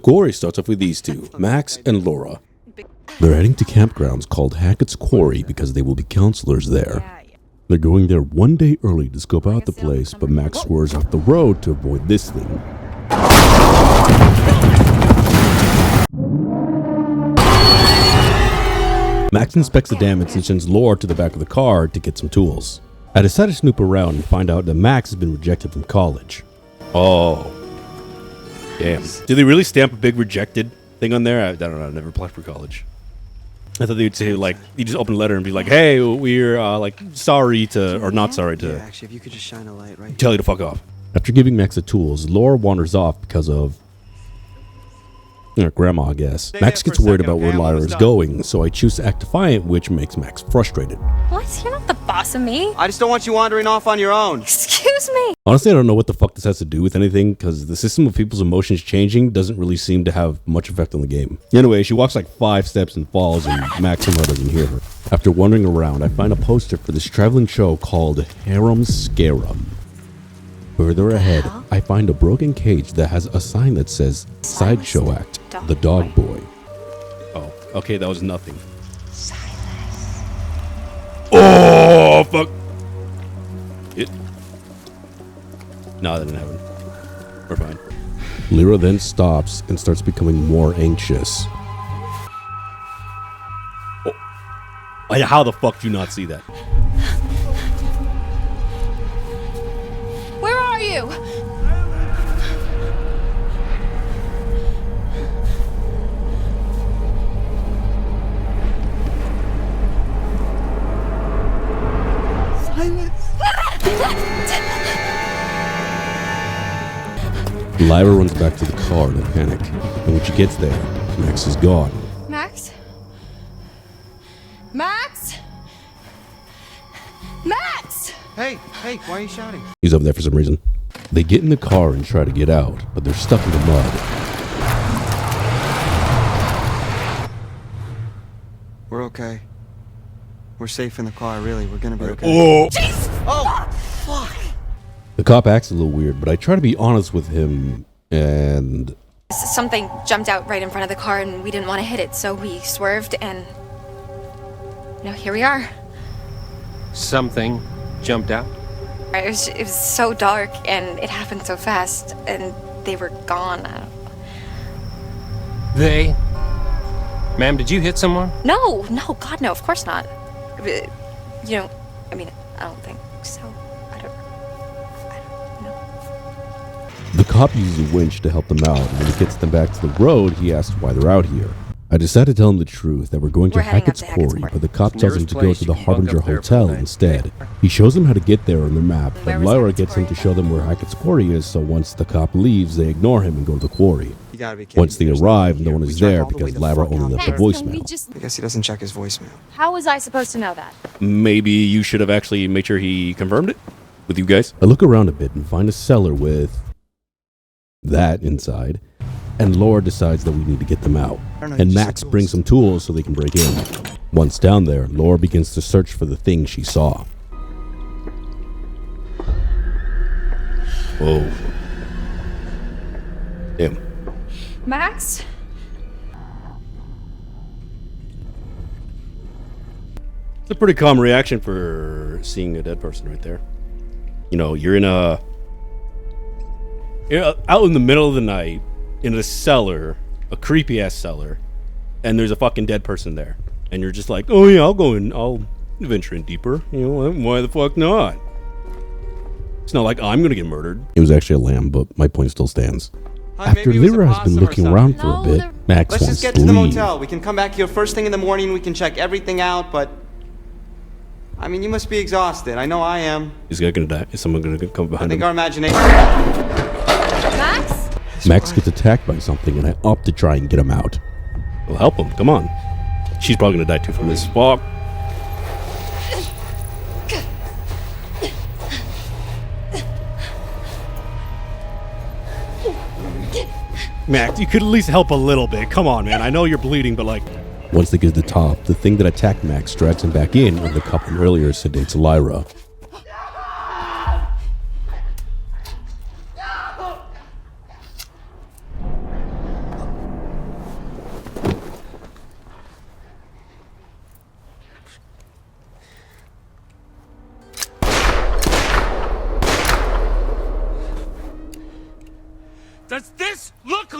quarry starts off with these two, Max and Laura. They're heading to campgrounds called Hackett's Quarry because they will be counselors there. They're going there one day early to scope out the place, but Max swerves off the road to avoid this thing. Max inspects the damage and sends Laura to the back of the car to get some tools. I decide to snoop around and find out that Max has been rejected from college. Oh. Damn. Did they really stamp a big rejected thing on there? I don't know. I never applied for college. I thought they'd say, like, you just open a letter and be like, hey, we're, sorry to, or not sorry to. Yeah, actually, if you could just shine a light right. Tell you to fuck off. After giving Max the tools, Laura wanders off because of grandma, I guess. Max gets worried about where Lyra is going, so I choose to act defiant, which makes Max frustrated. What? You're not the boss of me. I just don't want you wandering off on your own. Excuse me. Honestly, I don't know what the fuck this has to do with anything, because the system of people's emotions changing doesn't really seem to have much effect on the game. Anyway, she walks like 5 steps and falls, and Max somehow doesn't hear her. After wandering around, I find a poster for this traveling show called Harem Scarum. Further ahead, I find a broken cage that has a sign that says Sideshow Act, the Dog Boy. Oh, okay, that was nothing. Silas. Oh, fuck. No, that didn't happen. We're fine. Lyra then stops and starts becoming more anxious. Oh. How the fuck do you not see that? Where are you? Lyra runs back to the car in a panic, and when she gets there, Max is gone. Max? Max? Max! Hey, why are you shouting? He's over there for some reason. They get in the car and try to get out, but they're stuck in the mud. We're okay. We're safe in the car, really. We're gonna be okay. Oh! Jeez! Oh! Fuck! The cop acts a little weird, but I try to be honest with him, and Something jumped out right in front of the car and we didn't want to hit it, so we swerved and... here we are. Something jumped out? It was so dark and it happened so fast and they were gone. They? Ma'am, did you hit someone? No, God, no, of course not. I don't think so. I don't know. the cop uses a winch to help them out, and when he gets them back to the road, he asks why they're out here. I decide to tell him the truth, that we're going to Hackett's Quarry, but the cop tells him to go to the Harbinger Hotel instead. He shows them how to get there on their map, but Lyra gets him to show them where Hackett's Quarry is, so once the cop leaves, they ignore him and go to the quarry. Once they arrive, no one is there because Lyra only left a voicemail. I guess he doesn't check his voicemail. How was I supposed to know that? Maybe you should have actually made sure he confirmed it with you guys. I look around a bit and find a cellar with that inside, and Laura decides that we need to get them out. And Max brings some tools so they can break in. Once down there, Laura begins to search for the thing she saw. Whoa. Damn. Max? It's a pretty calm reaction for seeing a dead person right there. You know, you're out in the middle of the night in a cellar, a creepy ass cellar, and there's a fucking dead person there, and you're just like, oh yeah, I'll venture in deeper. You know, why the fuck not? It's not like I'm gonna get murdered. It was actually a lamb, but my point still stands. After Lyra has been looking around for a bit, Max Let's wants just get to to the leave. motel. We can come back here first thing in the morning. We can check everything out, but I mean, you must be exhausted. I know I am. Is the guy gonna die? Is someone gonna come I behind think him? our imagination. Max? Max gets attacked by something, and I opt to try and get him out. We'll help him. Come on. She's probably gonna die too from this. Fuck. Max, you could at least help a little bit. Come on, man. I know you're bleeding, but like... Once they get to the top, the thing that attacked Max drags him back in, and the couple earlier sedates Lyra.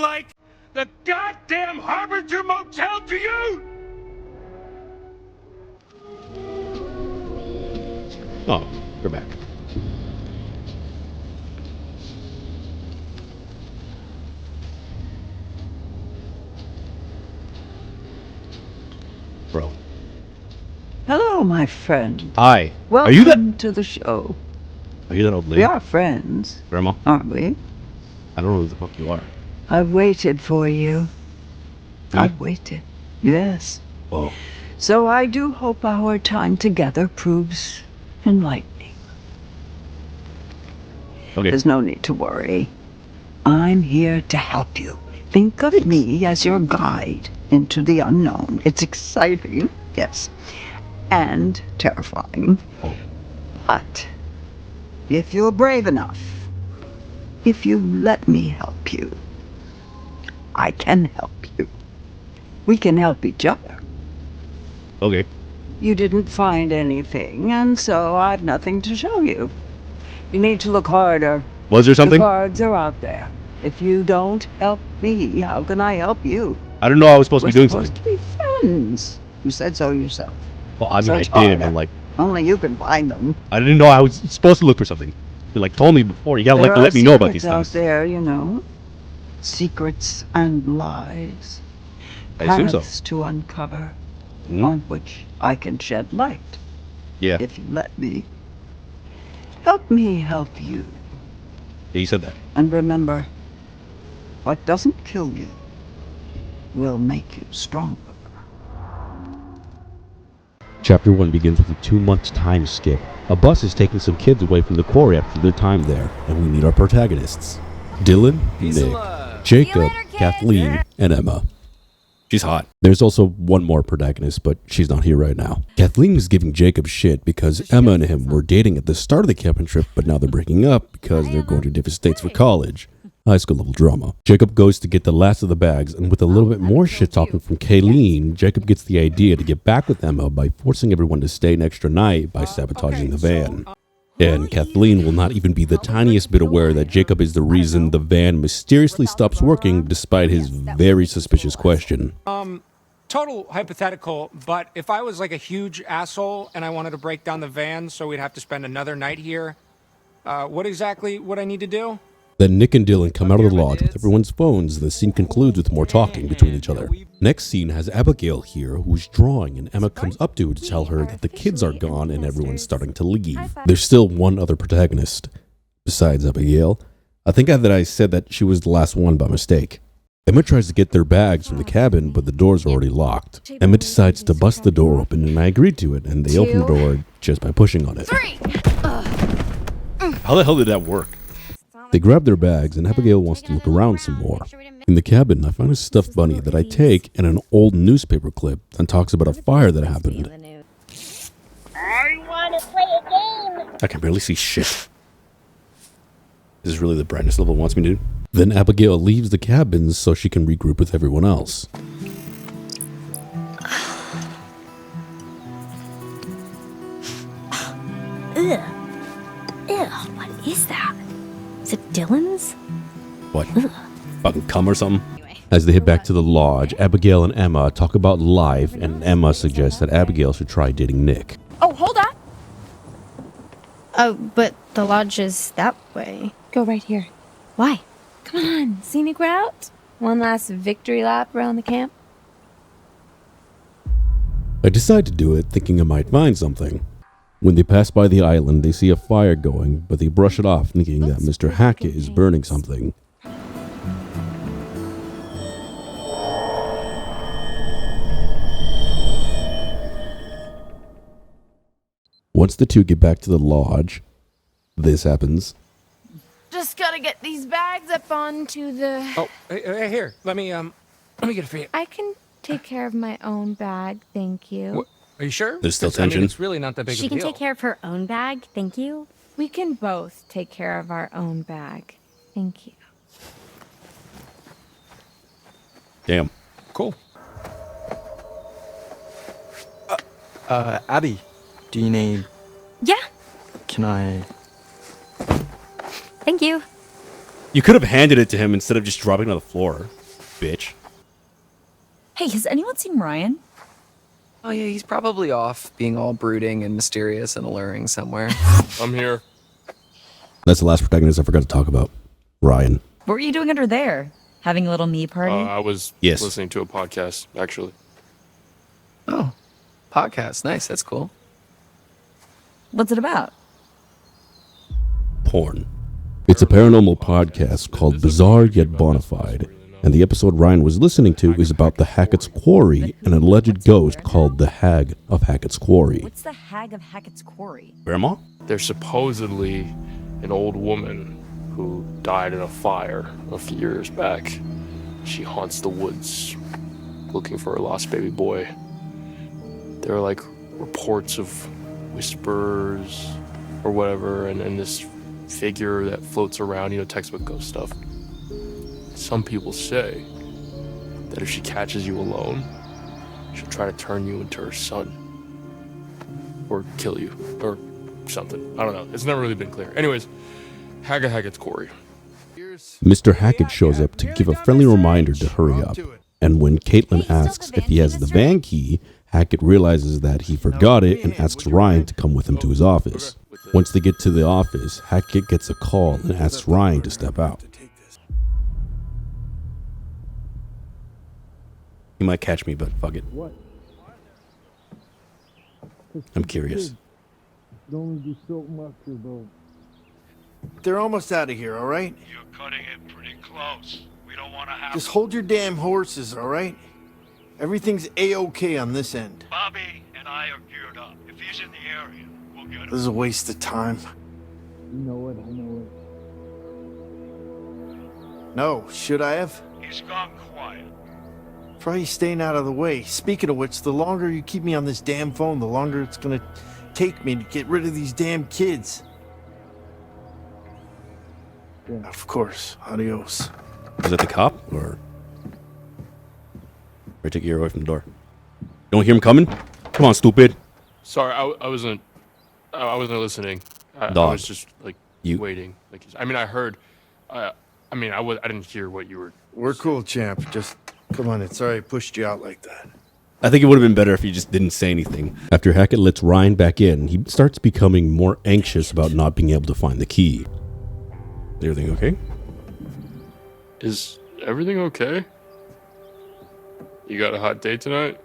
like the goddamn Harbinger Motel to you? Oh, we're back. Bro. Hello, my friend. Hi. Welcome Are you that? to the show. Are you that old lady? We are friends, Grandma? aren't we? I don't know who the fuck you are. I've waited for you. Huh? I've waited. Yes. Whoa. So I do hope our time together proves enlightening. Okay. There's no need to worry. I'm here to help you. Think of me as your guide into the unknown. It's exciting, yes, and terrifying. Oh. But if you're brave enough, if you let me help you, I can help you. We can help each other. Okay. You didn't find anything, and so I've nothing to show you. You need to look harder. Was there something? The cards are out there. If you don't help me, how can I help you? I didn't know I was supposed to We're be doing supposed something. to be friends. You said so yourself. Well, I mean, So I it's did, harder. and like, Only you can find them. I didn't know I was supposed to look for something. You like told me before. You gotta There are let me know about these secrets out things. there, you know. Secrets and lies. I assume so. Paths to uncover, Hmm? on which I can shed light, Yeah. if you let me. Help me help you. Yeah, you said that. And remember, what doesn't kill you will make you stronger. Chapter 1 begins with a 2-month time skip. A bus is taking some kids away from the quarry after their time there, and we meet our protagonists. Dylan, Nick, Jacob, Kathleen, and Emma. She's hot. There's also one more protagonist, but she's not here right now. Kathleen is giving Jacob shit because Emma and him were dating at the start of the camping trip, but now they're breaking up because they're going to different states for college. High school level drama. Jacob goes to get the last of the bags, and with a little bit more shit talking from Kayleen, Jacob gets the idea to get back with Emma by forcing everyone to stay an extra night by sabotaging the van. And Kathleen will not even be the tiniest bit aware that Jacob is the reason the van mysteriously stops working despite his very suspicious question. Total hypothetical, but if I was like a huge asshole and I wanted to break down the van so we'd have to spend another night here, what exactly would I need to do? Then Nick and Dylan come out of the lodge with everyone's phones, and the scene concludes with more talking between each other. Next scene has Abigail here, who's drawing, and Emma comes up to her to tell her that the kids are gone and everyone's starting to leave. There's still one other protagonist, besides Abigail. I think that I said that she was the last one by mistake. Emma tries to get their bags from the cabin, but the door's already locked. Emma decides to bust the door open, and I agreed to it, and they open the door just by pushing on it. How the hell did that work? They grab their bags, and Abigail wants to look around some more. In the cabin, I find a stuffed bunny that I take and an old newspaper clip that talks about a fire that happened. I want to play a game. I can barely see shit. This is really the brightness level it wants me to do. Then Abigail leaves the cabin so she can regroup with everyone else. Ugh. Ew, what is that? Is it Dylan's? What? Fucking cum or something? As they head back to the lodge, Abigail and Emma talk about life, and Emma suggests that Abigail should try dating Nick. Oh, hold on. Oh, but the lodge is that way. Go right here. Why? Come on, scenic route. One last victory lap around the camp. I decide to do it, thinking I might find something. When they pass by the island, they see a fire going, but they brush it off, thinking that Mr. Hackett is burning something. Once the two get back to the lodge, this happens. Just gotta get these bags up onto the... Oh, here, let me get it for you. I can take care of my own bag, thank you. What? Are you sure? There's still 'Cause, I mean, tension. it's really not that big She of a can deal. take care of her own bag, thank you. We can both take care of our own bag. Thank you. Damn. Cool. Abby, do you need... Yeah, Can I... thank you. You could have handed it to him instead of just dropping it on the floor, bitch. Hey, has anyone seen Ryan? Oh yeah, he's probably off being all brooding and mysterious and alluring somewhere. I'm here. That's the last protagonist I forgot to talk about. Ryan. What were you doing under there? Having a little me party? I was listening to a podcast, actually. Oh, podcast. Nice. That's cool. What's it about? Porn. It's a paranormal podcast called Bizarre Yet Bonafide, and the episode Ryan was listening to is about the Hackett's Quarry and an alleged ghost called the Hag of Hackett's Quarry. What's the Hag of Hackett's Quarry? Grandma? There's supposedly an old woman who died in a fire a few years back. She haunts the woods looking for her lost baby boy. There are like reports of whispers or whatever, and this figure that floats around, textbook ghost stuff. Some people say that if she catches you alone, she'll try to turn you into her son. Or kill you. Or something. I don't know. It's never really been clear. Anyways, Hackett's Quarry. Mr. Hackett shows up to give a friendly reminder to hurry up. And when Caitlin asks if he has the van key, Hackett realizes that he forgot it and asks Ryan to come with him to his office. Once they get to the office, Hackett gets a call and asks Ryan to step out. He might catch me, but fuck it. I'm curious. They're almost out of here, all right? You're cutting it pretty close. We don't want to have... Just hold your damn horses, all right? Everything's A-okay on this end. Bobby and I are geared up. If he's in the area, we'll get him. This is a waste of time. You know it, I know it. No, should I have? He's gone quiet. Try staying out of the way. Speaking of which, the longer you keep me on this damn phone, the longer it's gonna take me to get rid of these damn kids. Yeah. Of course. Adios. Is that the cop, or take your ear away from the door? You don't hear him coming? Come on, stupid. Sorry, I wasn't listening. I was just waiting. I heard. I didn't hear what you were. We're cool, champ. Just come on. It's sorry I pushed you out like that. I think it would have been better if he just didn't say anything. After Hackett lets Ryan back in, he starts becoming more anxious about not being able to find the key. Everything okay? Is everything okay? You got a hot date tonight?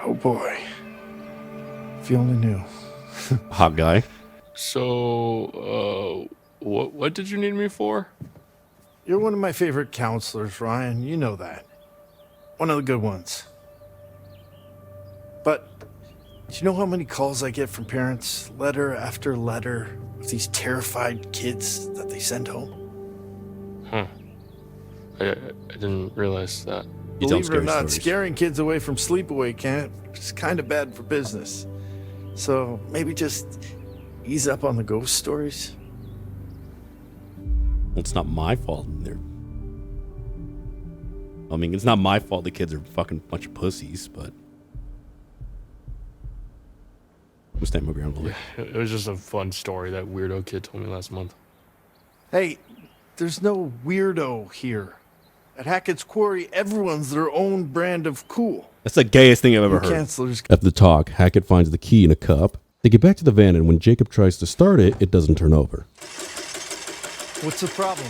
Oh boy. If you only knew. Hot guy. So, what did you need me for? You're one of my favorite counselors, Ryan. You know that. One of the good ones. But, do you know how many calls I get from parents, letter after letter, of these terrified kids that they send home? Huh. I didn't realize that. Believe it or not, scaring kids away from sleepaway camp is kind of bad for business. So maybe just ease up on the ghost stories. Well, it's not my fault. It's not my fault the kids are fucking bunch of pussies, but... Stand my ground a little bit. It was just a fun story that weirdo kid told me last month. Hey, there's no weirdo here. At Hackett's Quarry, everyone's their own brand of cool. That's the gayest thing I've ever heard. Counselors. After the talk, Hackett finds the key in a cup. They get back to the van, and when Jacob tries to start it, it doesn't turn over. What's the problem?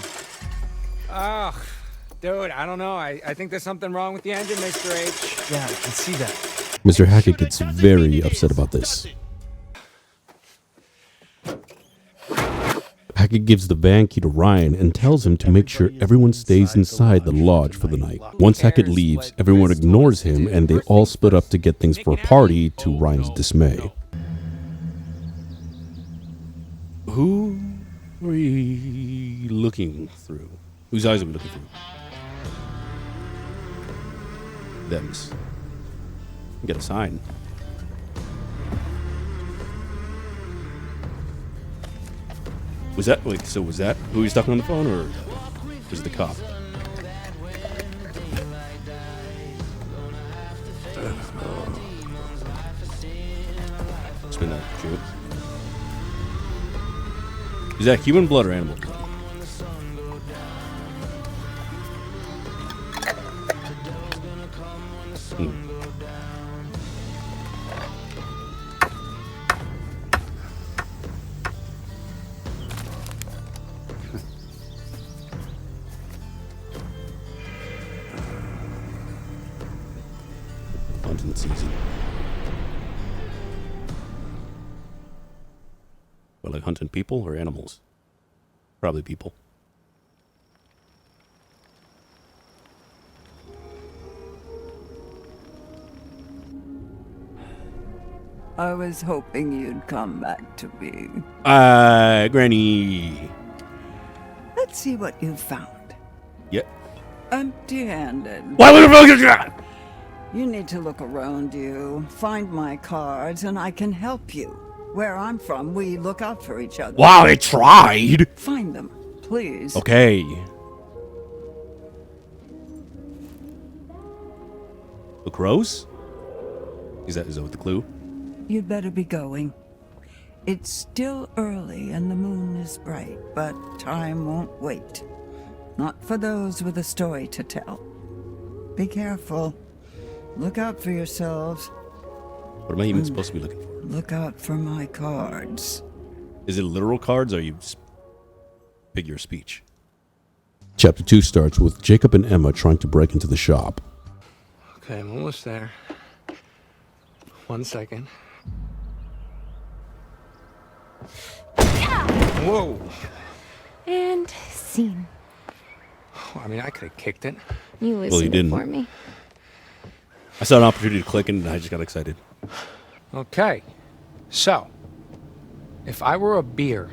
Dude, I don't know. I think there's something wrong with the engine, Mr. H. Yeah, I can see that. Mr. Hackett gets very upset about this. Hackett gives the van key to Ryan and tells him to make sure everyone stays inside the lodge for the night. Once Hackett leaves, everyone ignores him and they all split up to get things for a party, to Ryan's dismay. Who are we looking through? Whose eyes are we looking through? Them's. Get a sign. Was that who he's talking on the phone, or was it the cop? Spin that, shoot it. Is that human blood or animal blood? hunting season. But like hunting people or animals? Probably people. I was hoping you'd come back to me. Granny. Let's see what you found. Yeah. Empty-handed. Why would you do? You need to look around you, find my cards, and I can help you. Where I'm from, we look out for each other. Wow, I tried. Find them, please. Okay. Look, Rose? Is that what the clue? You'd better be going. It's still early and the moon is bright, but time won't wait. Not for those with a story to tell. Be careful. Look out for yourselves. What am I even supposed to be looking for? Look out for my cards. Is it literal cards or are you just figure of speech? Chapter 2 starts with Jacob and Emma trying to break into the shop. Okay, I'm almost there. 1 second. Whoa! And scene. I mean, I could have kicked it. You listened didn't. for me. I saw an opportunity to click and I just got excited. Okay, so if I were a beer,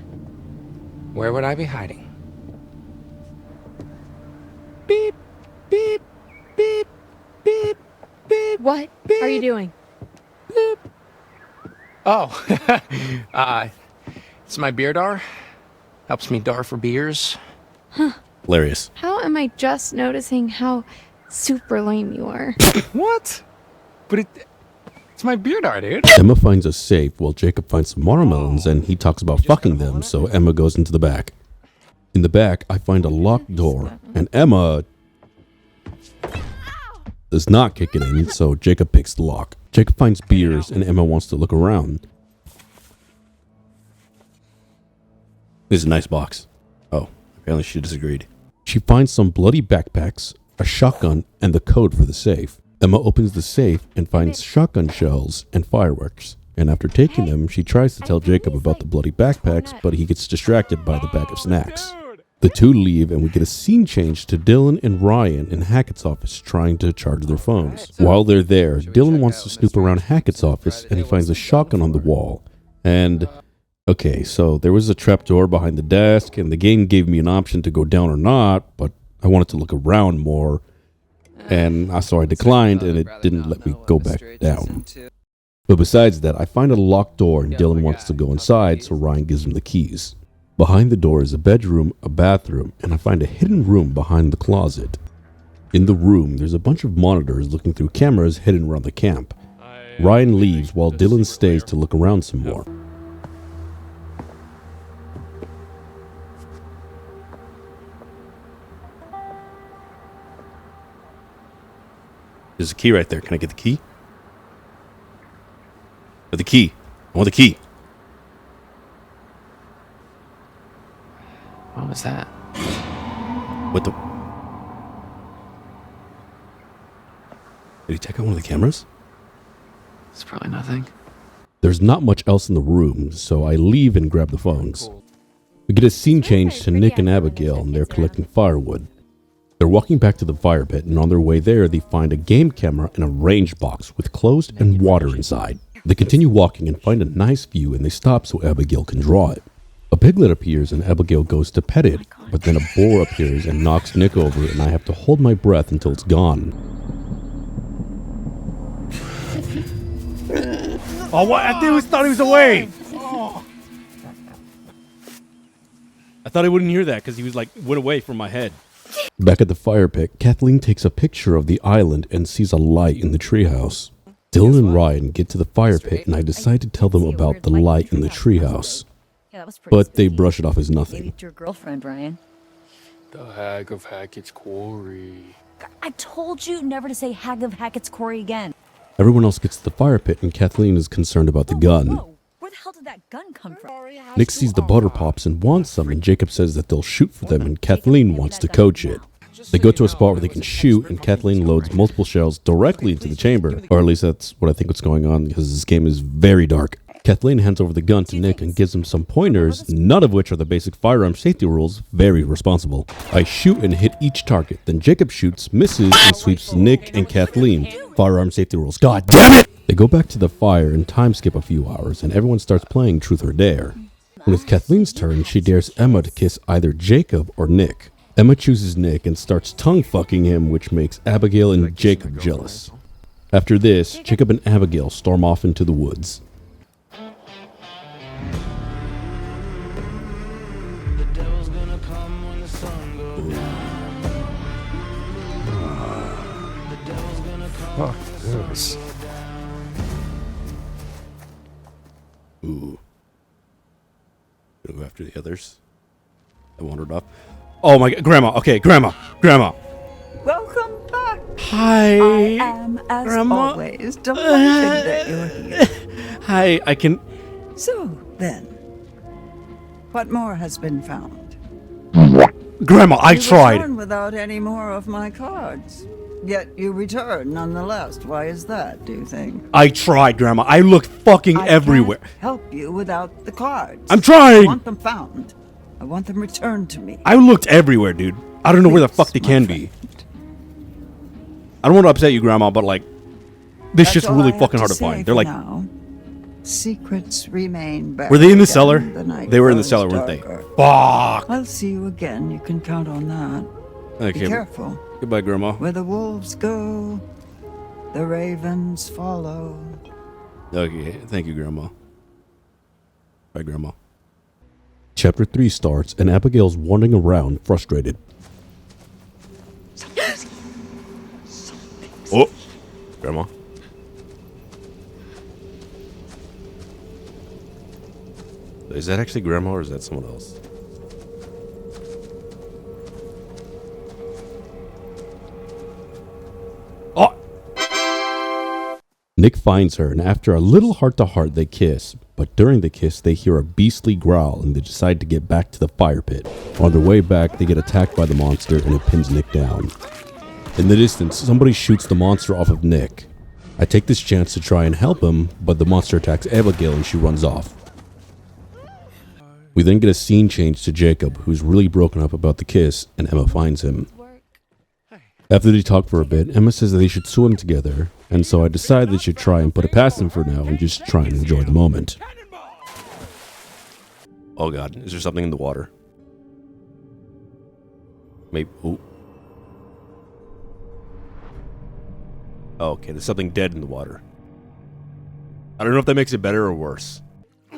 where would I be hiding? Beep, beep, beep, beep, beep. What are you doing? Beep. Oh, it's my beer dar. Helps me dar for beers. Huh. Hilarious. How am I just noticing how super lame you are? What? But it's my beer dar, dude. Emma finds a safe while Jacob finds some watermelons and he talks about fucking them, so Emma goes into the back. In the back, I find a locked door, and Emma does not kick it in, so Jacob picks the lock. Jacob finds beers and Emma wants to look around. This is a nice box. Oh, apparently she disagreed. She finds some bloody backpacks, a shotgun, and the code for the safe. Emma opens the safe and finds shotgun shells and fireworks. And after taking them, she tries to tell Jacob about the bloody backpacks, but he gets distracted by the bag of snacks. The two leave and we get a scene change to Dylan and Ryan in Hackett's office trying to charge their phones. While they're there, Dylan wants to snoop around Hackett's office and he finds a shotgun on the wall. And, okay, so there was a trapdoor behind the desk and the game gave me an option to go down or not, but I wanted to look around more. And so I declined and it didn't let me go back down. But besides that, I find a locked door and Dylan wants to go inside, so Ryan gives him the keys. Behind the door is a bedroom, a bathroom, and I find a hidden room behind the closet. In the room, there's a bunch of monitors looking through cameras hidden around the camp. Ryan leaves while Dylan stays to look around some more. There's a key right there. Can I get the key? Or the key. I want the key. What was that? What the? Did he check out one of the cameras? It's probably nothing. There's not much else in the room, so I leave and grab the phones. We get a scene change to Nick and Abigail, and they're collecting firewood. They're walking back to the fire pit, and on their way there, they find a game camera and a range box with clothes and water inside. They continue walking and find a nice view, and they stop so Abigail can draw it. A piglet appears, and Abigail goes to pet it, but then a boar appears and knocks Nick over, and I have to hold my breath until it's gone. Oh, what? I thought he was away. I thought I wouldn't hear that because he was went away from my head. Back at the fire pit, Kathleen takes a picture of the island and sees a light in the treehouse. Dylan and Ryan get to the fire pit and I decide to tell them about the light in the treehouse. But they brush it off as nothing. Your girlfriend, Ryan. The Hag of Hackett's Quarry. I told you never to say Hag of Hackett's Quarry again. Everyone else gets to the fire pit and Kathleen is concerned about the gun. Where the hell did that gun come from? Nick sees the butter pops and wants some, and Jacob says that they'll shoot for them and Kathleen wants to coach it. They go to a spot where they can shoot, and Kathleen loads multiple shells directly into the chamber. Or at least that's what I think what's going on, because this game is very dark. Kathleen hands over the gun to Nick and gives him some pointers, none of which are the basic firearm safety rules. Very responsible. I shoot and hit each target, then Jacob shoots, misses, and sweeps Nick and Kathleen. Firearm safety rules. God damn it! They go back to the fire and time skip a few hours, and everyone starts playing Truth or Dare. When it's Kathleen's turn, she dares Emma to kiss either Jacob or Nick. Emma chooses Nick and starts tongue-fucking him, which makes Abigail and Jacob jealous. After this, Jacob and Abigail storm off into the woods. Fuck this. Ooh. Gonna go after the others. I wandered off. Oh my god, Grandma. Okay, Grandma. Welcome back. Hi. I am, as Grandma. always, delighted that you're here. Hi, I can... So, then, what more has been found? Grandma, I You tried. return without any more of my cards. Yet you return nonetheless. Why is that, do you think? I tried, Grandma. I looked fucking everywhere. Can't help you without the cards. I'm trying. I want them found. I want them returned to me. I looked everywhere, dude. I don't know where the fuck they can be. I don't want to upset you, Grandma, but like, this shit's really fucking hard to find. They're like, now. Secrets remain buried. were they in the cellar? night They were in the grows cellar, weren't they? darker. Fuck. I'll see you again. You can count on that. Okay. Be careful. Goodbye, Grandma. Where the wolves go, the ravens follow. Okay, thank you, Grandma. Bye, Grandma. Chapter 3 starts, and Abigail's wandering around, frustrated. Oh, Grandma. Is that actually Grandma, or is that someone else? Oh! Nick finds her, and after a little heart-to-heart, they kiss. But during the kiss, they hear a beastly growl, and they decide to get back to the fire pit. On their way back, they get attacked by the monster, and it pins Nick down. In the distance, somebody shoots the monster off of Nick. I take this chance to try and help him, but the monster attacks Abigail, and she runs off. We then get a scene change to Jacob, who's really broken up about the kiss, and Emma finds him. After they talk for a bit, Emma says that they should swim together, and so I decide they should try and put it past him for now and just try and enjoy the moment. Oh god, is there something in the water? Maybe. Oh. Okay, there's something dead in the water. I don't know if that makes it better or worse.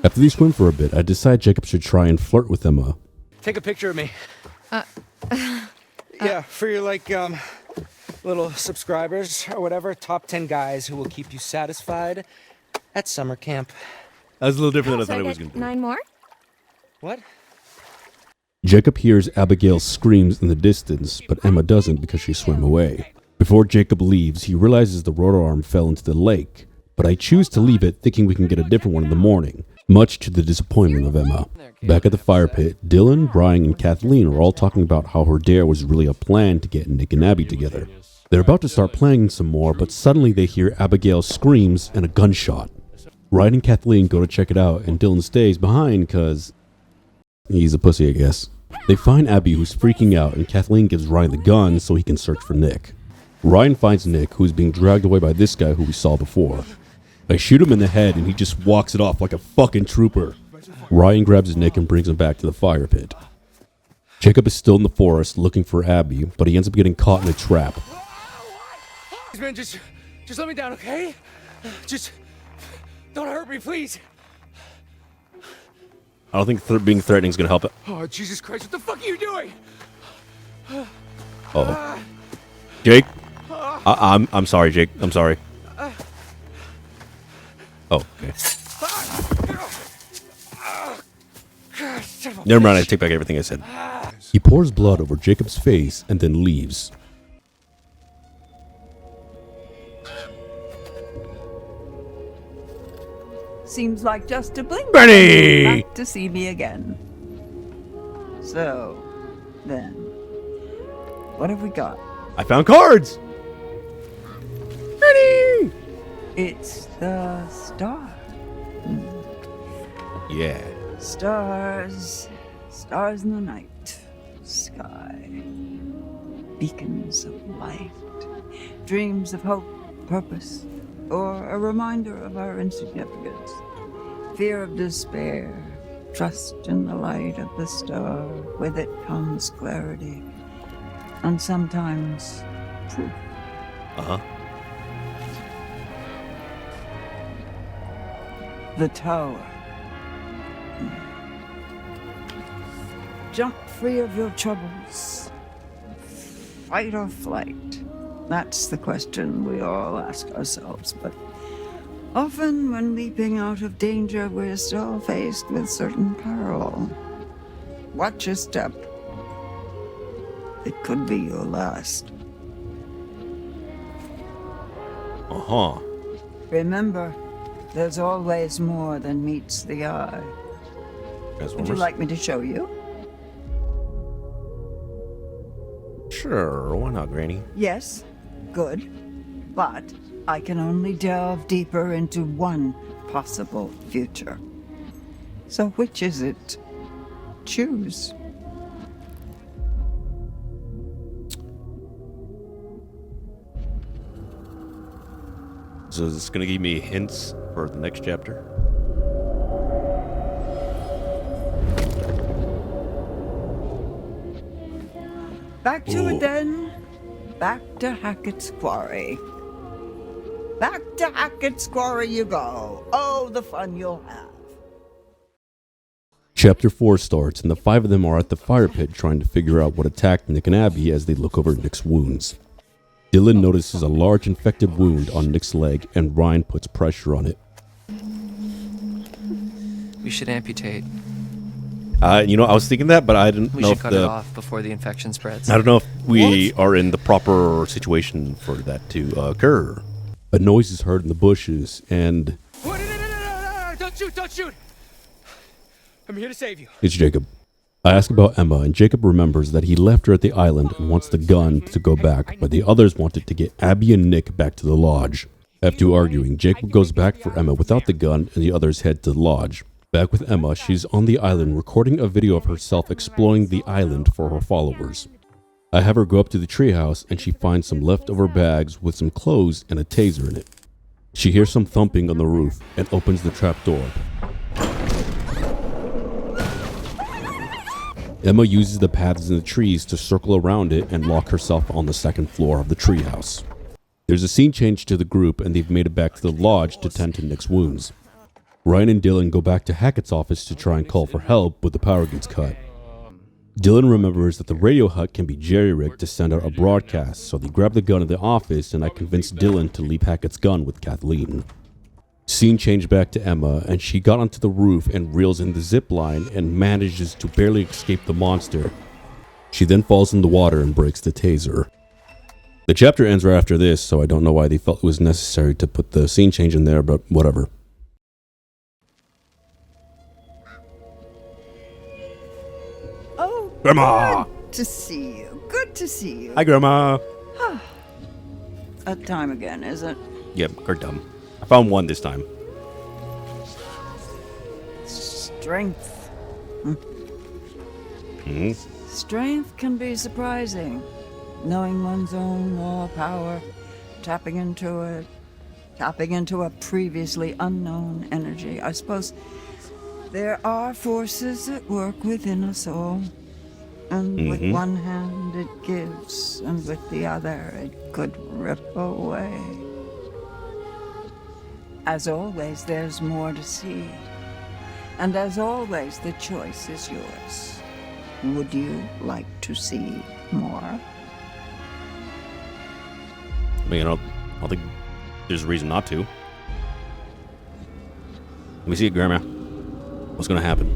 After they swim for a bit, I decide Jacob should try and flirt with Emma. Take a picture of me. Yeah, for your, little subscribers or whatever. Top 10 guys who will keep you satisfied at summer camp. That was a little different than I So thought I it was get going to be. 9 more? What? Jacob hears Abigail's screams in the distance, but Emma doesn't because she swam away. Before Jacob leaves, he realizes the rotor arm fell into the lake, but I choose to leave it thinking we can get a different one in the morning, much to the disappointment of Emma. Back at the fire pit, Dylan, Brian, and Kathleen are all talking about how her dare was really a plan to get Nick and Abby together. They're about to start playing some more, but suddenly they hear Abigail's screams and a gunshot. Ryan and Kathleen go to check it out, and Dylan stays behind because he's a pussy, I guess. They find Abby, who's freaking out, and Kathleen gives Ryan the gun so he can search for Nick. Ryan finds Nick, who's being dragged away by this guy who we saw before. I shoot him in the head, and he just walks it off like a fucking trooper. Ryan grabs Nick and brings him back to the fire pit. Jacob is still in the forest looking for Abby, but he ends up getting caught in a trap. Man, just let me down, okay? Just don't hurt me, please. I don't think being threatening is going to help it. Oh, Jesus Christ, what the fuck are you doing? Oh, Jake? I'm sorry, Jake. I'm sorry. Oh, okay. Never mind, I take back everything I said. He pours blood over Jacob's face and then leaves. Seems like just a blink. Bernie! Back to see me again. So, then, What have we got? I found cards! Ready! It's the star. Yeah. Stars. Stars in the night sky. Beacons of light. Dreams of hope, purpose, or a reminder of our insignificance. Fear of despair. Trust in the light of the star. With it comes clarity. And sometimes proof. Uh-huh. The tower. Jump free of your troubles. Fight or flight. That's the question we all ask ourselves, but often when leaping out of danger, we're still faced with certain peril. Watch your step. It could be your last. Uh-huh. Remember, there's always more than meets the eye. Would you like me to show you? Sure, why not, Granny? Yes, good. But I can only delve deeper into one possible future. So which is it? Choose. So is this going to give me hints for the next chapter? Back to it then. Back to Hackett's Quarry. Back to Hackett's Quarry you go. Oh, the fun you'll have. Chapter 4 starts, and the 5 of them are at the fire pit trying to figure out what attacked Nick and Abby as they look over Nick's wounds. Dylan notices a large infected wound on Nick's leg, and Ryan puts pressure on it. We should amputate. I was thinking that, but I didn't We know should if cut it off before the infection spreads. I don't know if we are in the proper situation for that to occur. A noise is heard in the bushes, and No, don't shoot, don't shoot! I'm here to save you. it's Jacob. I ask about Emma, and Jacob remembers that he left her at the island and wants the gun to go back, but the others wanted to get Abby and Nick back to the lodge. After arguing, Jacob goes back for Emma without the gun, and the others head to the lodge. Back with Emma, she's on the island recording a video of herself exploring the island for her followers. I have her go up to the treehouse, and she finds some leftover bags with some clothes and a taser in it. She hears some thumping on the roof and opens the trap door. Emma uses the paths in the trees to circle around it and lock herself on the second floor of the treehouse. There's a scene change to the group, and they've made it back to the lodge to tend to Nick's wounds. Ryan and Dylan go back to Hackett's office to try and call for help, but the power gets cut. Dylan remembers that the radio hut can be jerry-rigged to send out a broadcast, so they grab the gun in the office, and I convince Dylan to leave Hackett's gun with Kathleen. Scene changed back to Emma, and she got onto the roof and reels in the zip line and manages to barely escape the monster. She then falls in the water and breaks the taser. The chapter ends right after this, so I don't know why they felt it was necessary to put the scene change in there, but whatever. Oh, Grandma! Good to see you. Good to see you. Hi, Grandma. That time again, is it? Yep, you're dumb. I found one this time. Strength. Hmm? Strength can be surprising. Knowing one's own raw power, tapping into a previously unknown energy. I suppose there are forces at work within us all. And with one hand it gives, and with the other it could rip away. As always, there's more to see. And as always, the choice is yours. Would you like to see more? I mean, I don't think there's a reason not to. Let me see it, Grandma. What's gonna happen?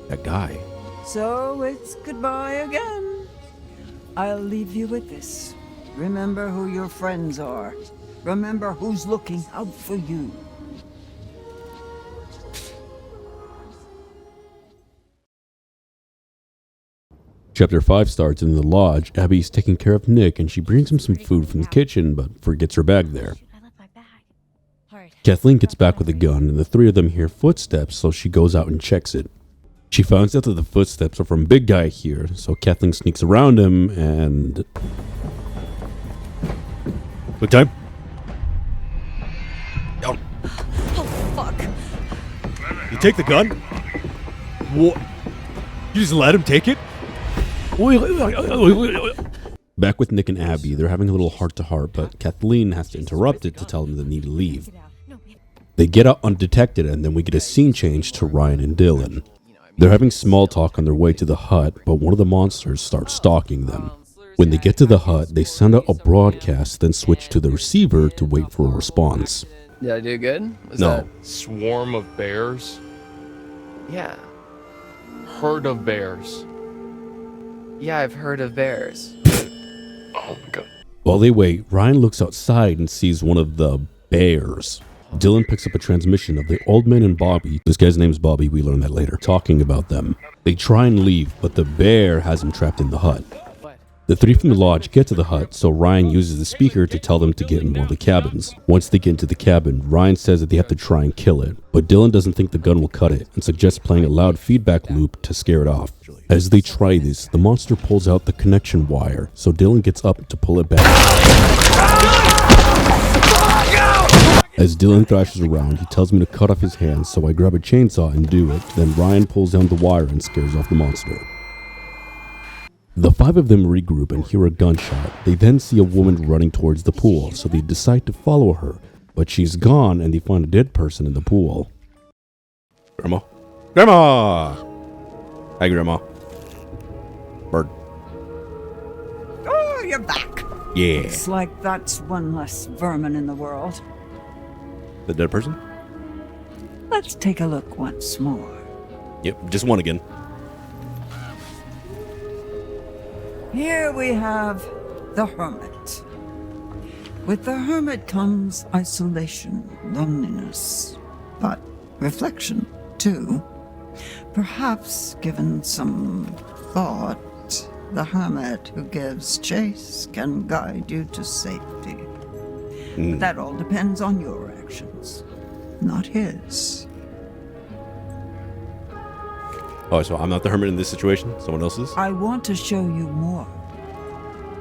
That guy. So it's goodbye again. I'll leave you with this. Remember who your friends are. Remember who's looking out for you. Chapter 5 starts in the lodge. Abby's taking care of Nick and she brings him some food from the kitchen but forgets her bag there. Kathleen gets back with a gun and the three of them hear footsteps, so she goes out and checks it. She finds out that the footsteps are from Big Guy here, so Kathleen sneaks around him and... Quick time. Down. Oh, fuck. You take the gun? What? You just let him take it? Back with Nick and Abby, they're having a little heart-to-heart, but Kathleen has to interrupt it to tell them they need to leave. They get out undetected, and then we get a scene change to Ryan and Dylan. They're having small talk on their way to the hut, but one of the monsters starts stalking them. When they get to the hut, they send out a broadcast, then switch to the receiver to wait for a response. Did I do good? Was No. that- Swarm of bears? Yeah. Herd of bears. Yeah, I've heard of bears. Oh my god. While they wait, Ryan looks outside and sees one of the bears. Dylan picks up a transmission of the old man and Bobby. This guy's name's Bobby, we learn that later, talking about them. They try and leave, but the bear has him trapped in the hut. The three from the lodge get to the hut, so Ryan uses the speaker to tell them to get in one of the cabins. Once they get into the cabin, Ryan says that they have to try and kill it, but Dylan doesn't think the gun will cut it and suggests playing a loud feedback loop to scare it off. As they try this, the monster pulls out the connection wire, so Dylan gets up to pull it back. As Dylan thrashes around, he tells me to cut off his hands, so I grab a chainsaw and do it. Then Ryan pulls down the wire and scares off the monster. The five of them regroup and hear a gunshot. They then see a woman running towards the pool, so they decide to follow her. But she's gone and they find a dead person in the pool. Grandma? Grandma! Hi, Grandma. Bird. Oh, you're back. Yeah. Looks like that's one less vermin in the world. The dead person? Let's take a look once more. Yep, just one again. Here we have the hermit. With the hermit comes isolation, loneliness, but reflection too. Perhaps, given some thought, the hermit who gives chase can guide you to safety. That all depends on your actions, not his. Oh, so I'm not the hermit in this situation? Someone else is? I want to show you more.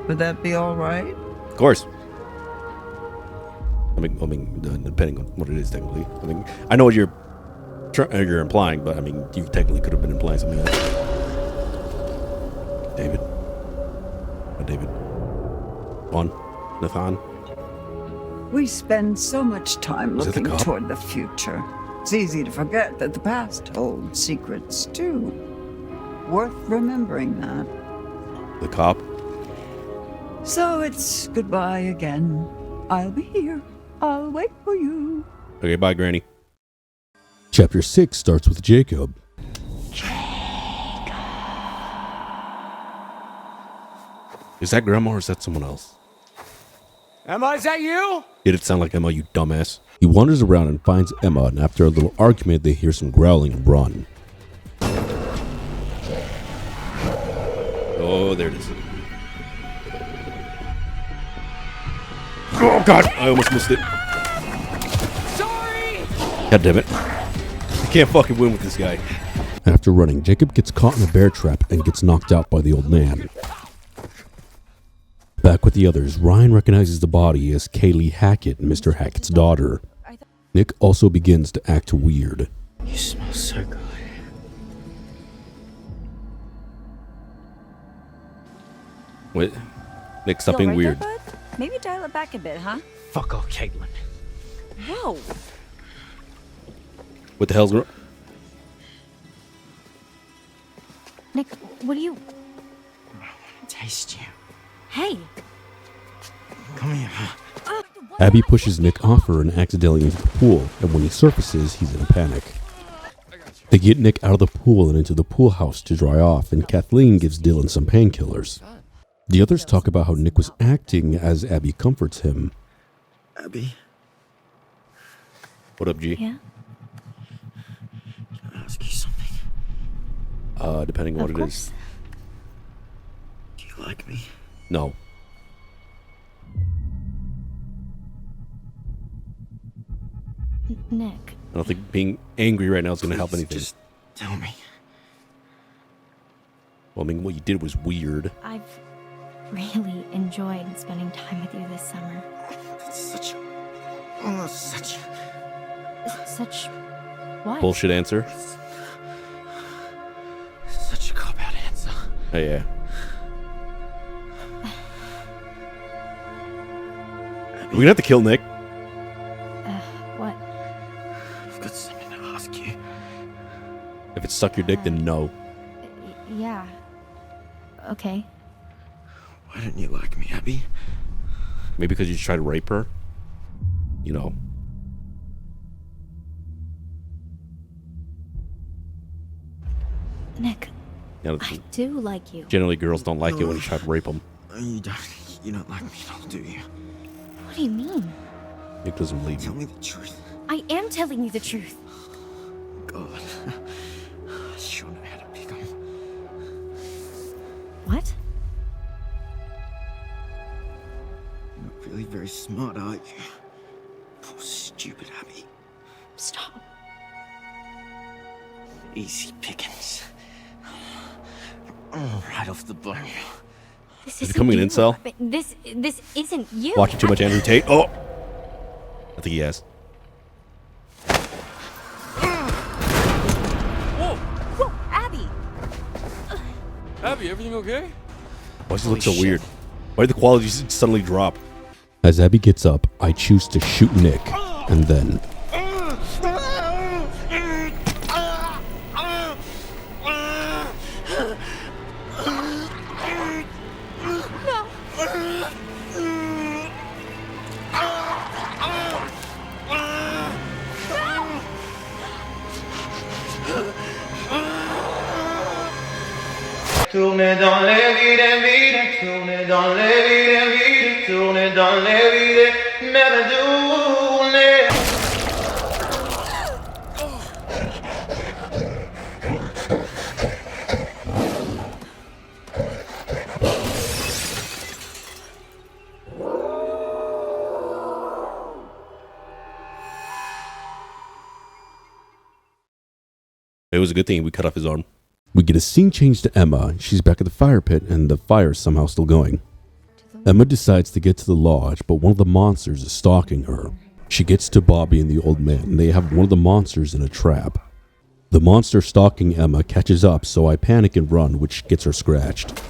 Would that be all right? Of course. I mean, depending on what it is, technically. I mean, I know what you're implying, but I mean, you technically could have been implying something else. David. David. Juan. Nathan. We spend so much time Is it the looking cop? toward the future. It's easy to forget that the past holds secrets too. Worth remembering that. The cop. So it's goodbye again. I'll be here. I'll wait for you. Okay, bye, Granny. Chapter 6 starts with Jacob. Is that Grandma or is that someone else? Emma, is that you? Did it sound like Emma, you dumbass? He wanders around and finds Emma, and after a little argument, they hear some growling and run. Oh, there it is. Oh, God! I almost missed it. Sorry! God damn it. I can't fucking win with this guy. After running, Jacob gets caught in a bear trap and gets knocked out by the old man. Back with the others, Ryan recognizes the body as Kaylee Hackett, Mr. Hackett's daughter. Nick also begins to act weird. You smell so good. What? Nick, stop You being all right weird. there, bud? Maybe dial it back a bit, huh? Fuck off, Caitlin. Whoa. What the hell's wrong? Nick, what do you... Taste you. Hey. Come here. Abby pushes Nick off her and accidentally into the pool, and when he surfaces, he's in a panic. They get Nick out of the pool and into the pool house to dry off, and Kathleen gives Dylan some painkillers. The others talk about how Nick was acting as Abby comforts him. Abby, What up, G? Yeah? can I ask you something? Depending on what it is. Do you like me? No. Nick. I don't think being angry right now is going to help anything. Just tell me. Well, I mean, what you did was weird. I've really enjoyed spending time with you this summer. That's such Such what? Bullshit answer. such a cop-out answer. Oh, yeah. We're going to have to kill Nick. What? I've got something to ask you. If it's suck your dick, then no. Yeah. Okay. Why don't you like me, Abby? Maybe because you tried to rape her? You know. Nick, You know, I do like you. generally, girls don't like it when you try to rape them. You don't like me at all, do you? What do you mean? Nick doesn't believe Tell you. me the truth. I am telling you the truth. God. I sure know how to pick 'em. What? You're not really very smart, are you? Poor stupid Abby. Stop. Easy pickings. Right off the bone. This Is he isn't becoming an you. incel? But this isn't you. Watching too much Andrew Tate. Oh! I think he has. Whoa, Abby! Abby, everything okay? Why does he look so weird? Why did the quality suddenly drop? As Abby gets up, I choose to shoot Nick, and then... Tournez dans les vides, vides, tournez dans les vides, vides, tournez dans les vides, merveilleux. It was a good thing we cut off his arm. We get a scene change to Emma. She's back at the fire pit and the fire's somehow still going. Emma decides to get to the lodge, but one of the monsters is stalking her. She gets to Bobby and the old man, and they have one of the monsters in a trap. The monster stalking Emma catches up, so I panic and run, which gets her scratched.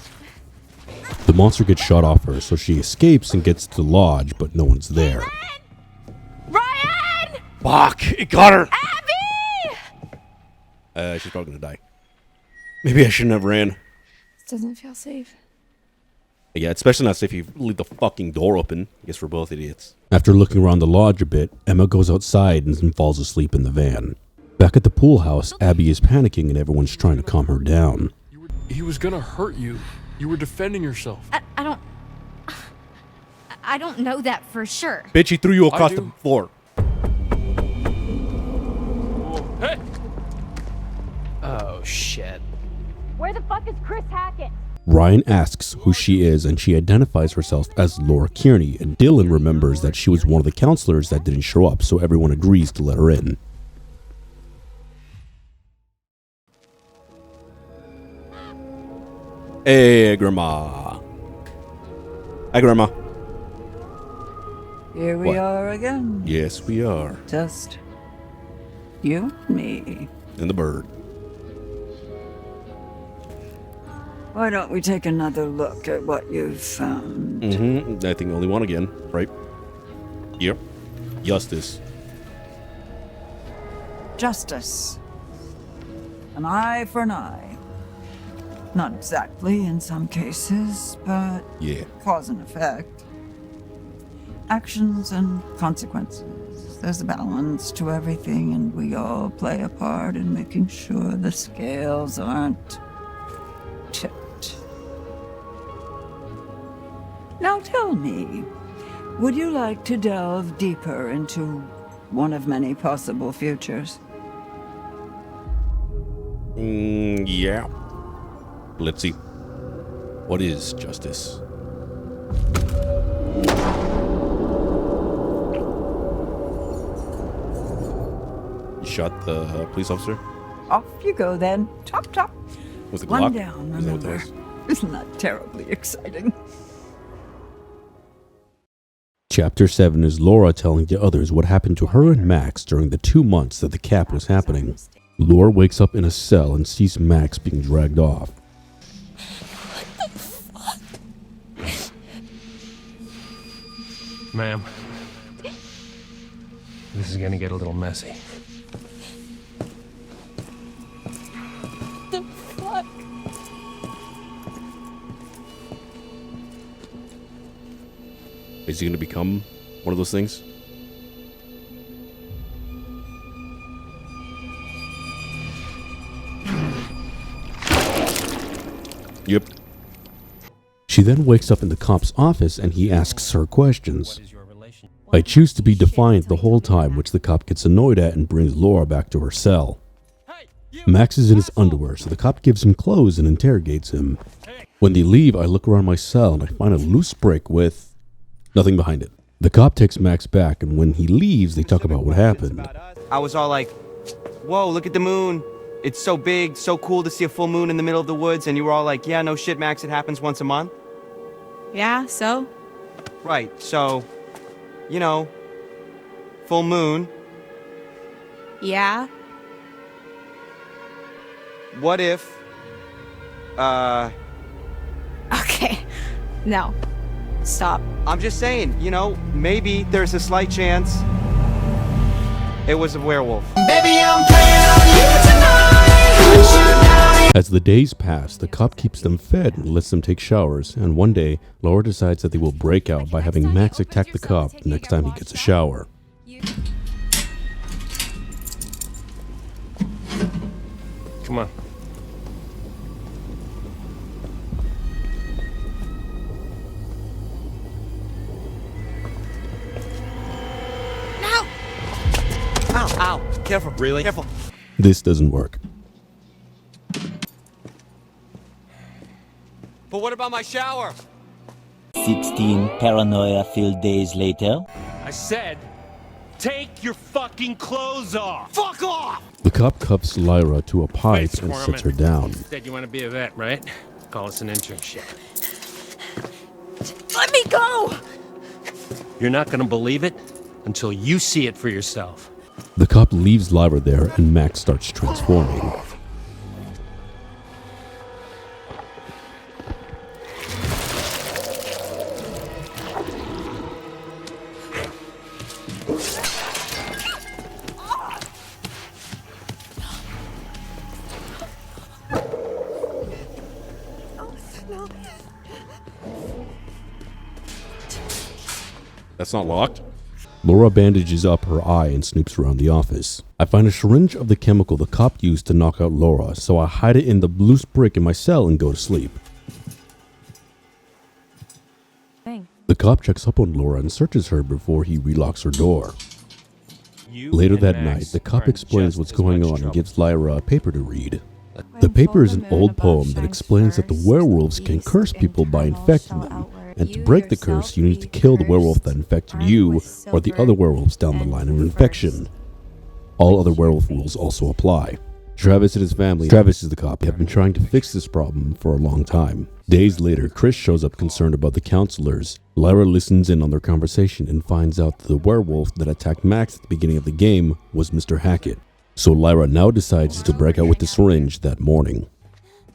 The monster gets shot off her, so she escapes and gets to the lodge, but no one's there. Ryan! Fuck! It got her! Abby! She's probably gonna die. Maybe I shouldn't have ran. This doesn't feel safe. Yeah, especially not safe if you leave the fucking door open. I guess we're both idiots. After looking around the lodge a bit, Emma goes outside and then falls asleep in the van. Back at the pool house, Abby is panicking and everyone's trying to calm her down. He was gonna hurt you. You were defending yourself. I don't know that for sure. Bitch, he threw you across the floor. Hey! Oh, shit. Where the fuck is Chris Hackett? Ryan asks who she is and she identifies herself as Laura Kearney, and Dylan remembers that she was one of the counselors that didn't show up, so everyone agrees to let her in. Hey, Grandma. Hi, Grandma. Here we What? are again. Yes, we are. Just you, me. And the bird. Why don't we take another look at what you've found? Mm-hmm. I think only one again, right? Yep. Justice. Justice. An eye for an eye. Not exactly in some cases, but Yeah. cause and effect. Actions and consequences. There's a balance to everything, and we all play a part in making sure the scales aren't tipped. Now tell me, Would you like to delve deeper into one of many possible futures? Yeah. Let's see. What is justice? You shot the police officer? Off you go then. Chop, chop. With the One Glock? down, Is that what that remember. was? Isn't that terribly exciting? Chapter 7 is Laura telling the others what happened to her and Max during the 2 months that the cap was happening. Laura wakes up in a cell and sees Max being dragged off. Ma'am, this is gonna get a little messy. The fuck? Is he going to become one of those things? Yep. She then wakes up in the cop's office and he asks her questions. I choose to be defiant the whole time, which the cop gets annoyed at and brings Laura back to her cell. Max is in his underwear, so the cop gives him clothes and interrogates him. When they leave, I look around my cell and I find a loose brick with nothing behind it. The cop takes Max back, and when he leaves, they talk about what happened. I was all like, whoa, look at the moon. It's so big, so cool to see a full moon in the middle of the woods. And you were all like, yeah, no shit, Max, it happens once a month. Yeah, so? Right, so, you know, full moon. Yeah. What if, Okay. No. Stop. I'm just saying, you know, maybe there's a slight chance it was a werewolf. Baby, I'm playing on you tonight. As the days pass, the cop keeps them fed and lets them take showers, and one day, Laura decides that they will break out by having Max attack the cop next time he gets a shower. Come on. Ow, ow, careful. Really? Careful. This doesn't work. But what about my shower? 16 paranoia-filled days later. I said, take your fucking clothes off. Fuck off! The cop cuffs Lyra to a pipe and sits her down. Said you want to be a vet, right? Call us an internship. Let me go! You're not gonna believe it until you see it for yourself. The cop leaves Lyra there and Max starts transforming. That's not locked? Laura bandages up her eye and snoops around the office. I find a syringe of the chemical the cop used to knock out Laura, so I hide it in the loose brick in my cell and go to sleep. The cop checks up on Laura and searches her before he relocks her door. Later that night, the cop explains what's going on and gives Lyra a paper to read. The paper is an old poem that explains that the werewolves can curse people by infecting them, and to break the curse, you need to kill the werewolf that infected you or the other werewolves down the line of infection. All other werewolf rules also apply. Travis and his family, Travis is the cop, have been trying to fix this problem for a long time. Days later, Chris shows up concerned about the counselors. Lyra listens in on their conversation and finds out that the werewolf that attacked Max at the beginning of the game was Mr. Hackett. So Lyra now decides to break out with the syringe that morning.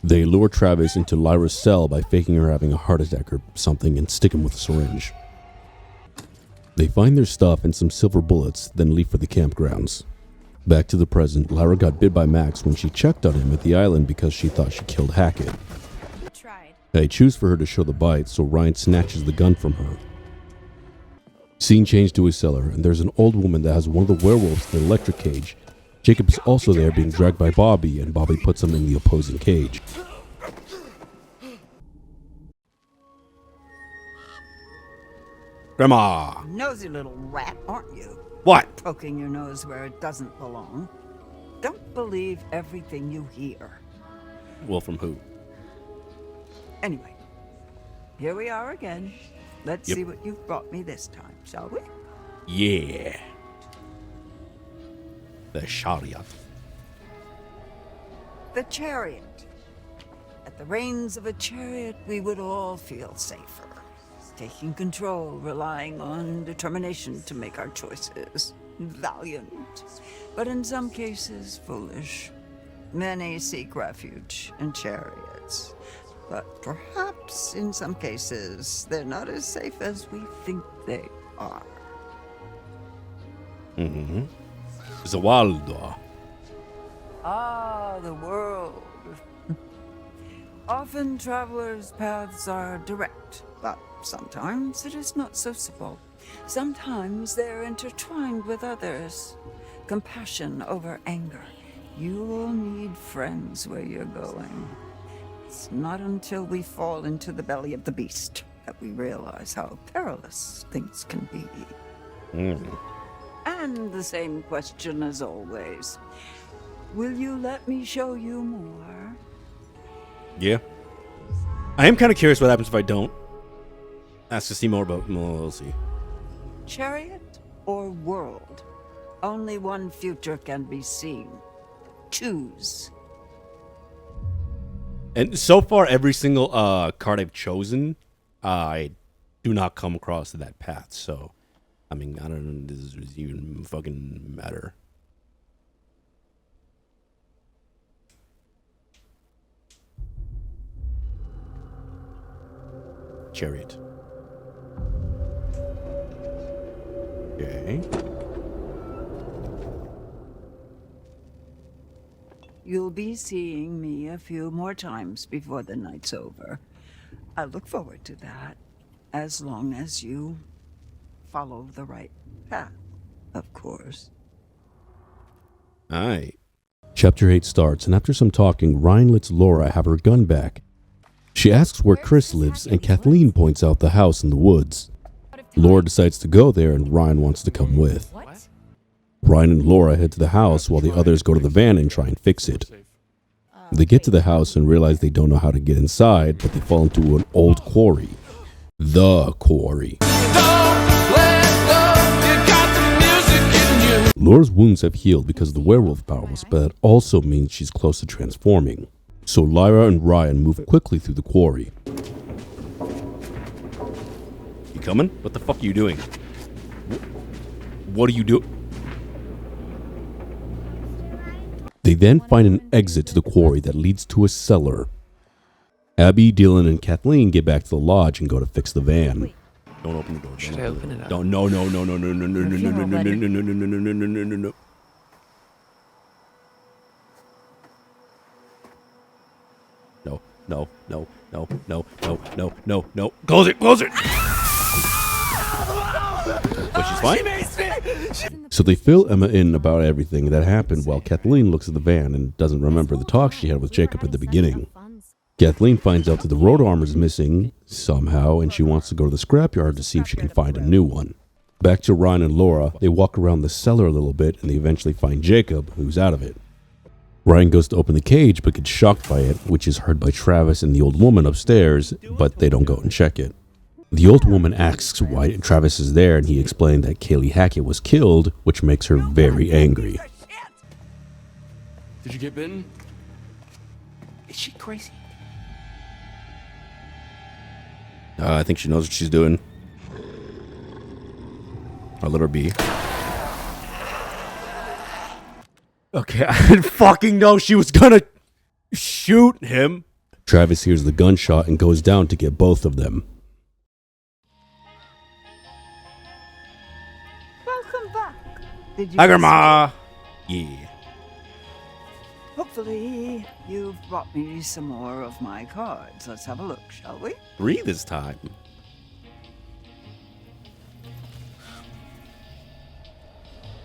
They lure Travis into Lyra's cell by faking her having a heart attack or something and stick him with a syringe. They find their stuff and some silver bullets, then leave for the campgrounds. Back to the present, Lyra got bit by Max when she checked on him at the island because she thought she killed Hackett. I choose for her to show the bite, so Ryan snatches the gun from her. Scene changed to a cellar, and there's an old woman that has one of the werewolves in the electric cage. Jacob is also there being dragged by Bobby, and Bobby puts him in the opposing cage. Grandma. Nosy little rat, aren't you? What? Poking your nose where it doesn't belong. Don't believe everything you hear. Well, from who? Anyway, here we are again. Let's Yep. see what you've brought me this time, shall we? Yeah. The chariot. The chariot. At the reins of a chariot, we would all feel safer. Taking control, relying on determination to make our choices. Valiant, but in some cases foolish. Many seek refuge in chariots, but perhaps in some cases they're not as safe as we think they are. Mm-hmm. Zawaldo. Ah, the world. Often travelers' paths are direct, but sometimes it is not so simple. Sometimes they're intertwined with others. Compassion over anger. You'll need friends where you're going. It's not until we fall into the belly of the beast that we realize how perilous things can be. And the same question as always. Will you let me show you more? Yeah. I am kind of curious what happens if I don't. Ask to see more about. Well, we'll see. Chariot or world? Only one future can be seen. Choose. And so far, every single card I've chosen, I do not come across that path. So, I mean, I don't know. Does this even fucking matter? Chariot. Okay. You'll be seeing me a few more times before the night's over. I look forward to that, as long as you follow the right path, of course. Alright. Chapter 8 starts, and after some talking, Ryan lets Laura have her gun back. She asks where Chris lives, and Kathleen points out the house in the woods. Laura decides to go there, and Ryan wants to come with. Ryan and Laura head to the house while the others go to the van and try and fix it. They get to the house and realize they don't know how to get inside, but they fall into an old quarry. The Quarry. Laura's wounds have healed because of the werewolf powers, but that also means she's close to transforming. So Lyra and Ryan move quickly through the quarry. You coming? What the fuck are you doing? What are you doing? They then find an exit to the quarry that leads to a cellar. Abby, Dylan, and Kathleen get back to the lodge and go to fix the van. Don't open the door. Should I open it up? Don't. No. No. Close it. But she's fine. So they fill Emma in about everything that happened while Kathleen looks at the van and doesn't remember the talk she had with Jacob at the beginning. Kathleen finds out that the road armor is missing somehow, and she wants to go to the scrapyard to see if she can find a new one. Back to Ryan and Laura, they walk around the cellar a little bit, and they eventually find Jacob, who's out of it. Ryan goes to open the cage, but gets shocked by it, which is heard by Travis and the old woman upstairs, but they don't go and check it. The old woman asks why Travis is there, and he explained that Kaylee Hackett was killed, which makes her very angry. Did you get bitten? Is she crazy? I think she knows what she's doing. I'll let her be. Okay, I didn't fucking know she was gonna shoot him. Travis hears the gunshot and goes down to get both of them. Welcome back. Did you Hi, Grandma. Yeah. Hopefully, you've brought me some more of my cards. Let's have a look, shall we? 3 this time.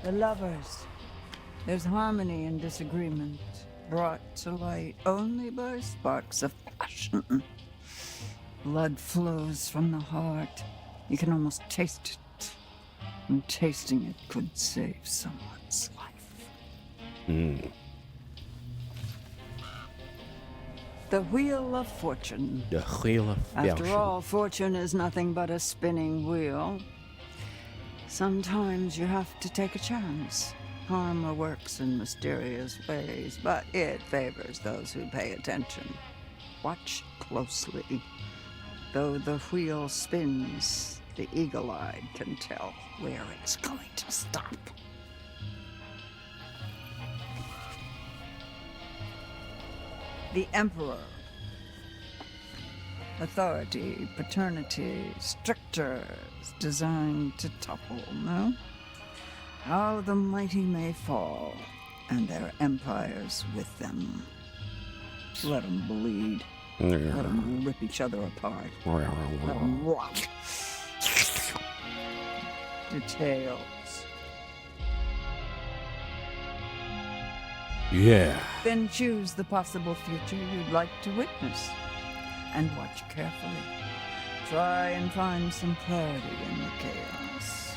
The lovers. There's harmony and disagreement, brought to light only by sparks of passion. Blood flows from the heart. You can almost taste it. And tasting it could save someone's life. The Wheel of Fortune. The Wheel of After Fortune. all, fortune is nothing but a spinning wheel. Sometimes you have to take a chance. Karma works in mysterious ways, but it favors those who pay attention. Watch closely. Though the wheel spins, the eagle-eyed can tell where it's going to stop. The Emperor. Authority, paternity, strictures, designed to topple, no? How the mighty may fall, and their empires with them. Let them bleed. Let them rip each other apart. Let them rot. Details. Yeah. Then choose the possible future you'd like to witness. And watch carefully. Try and find some clarity in the chaos.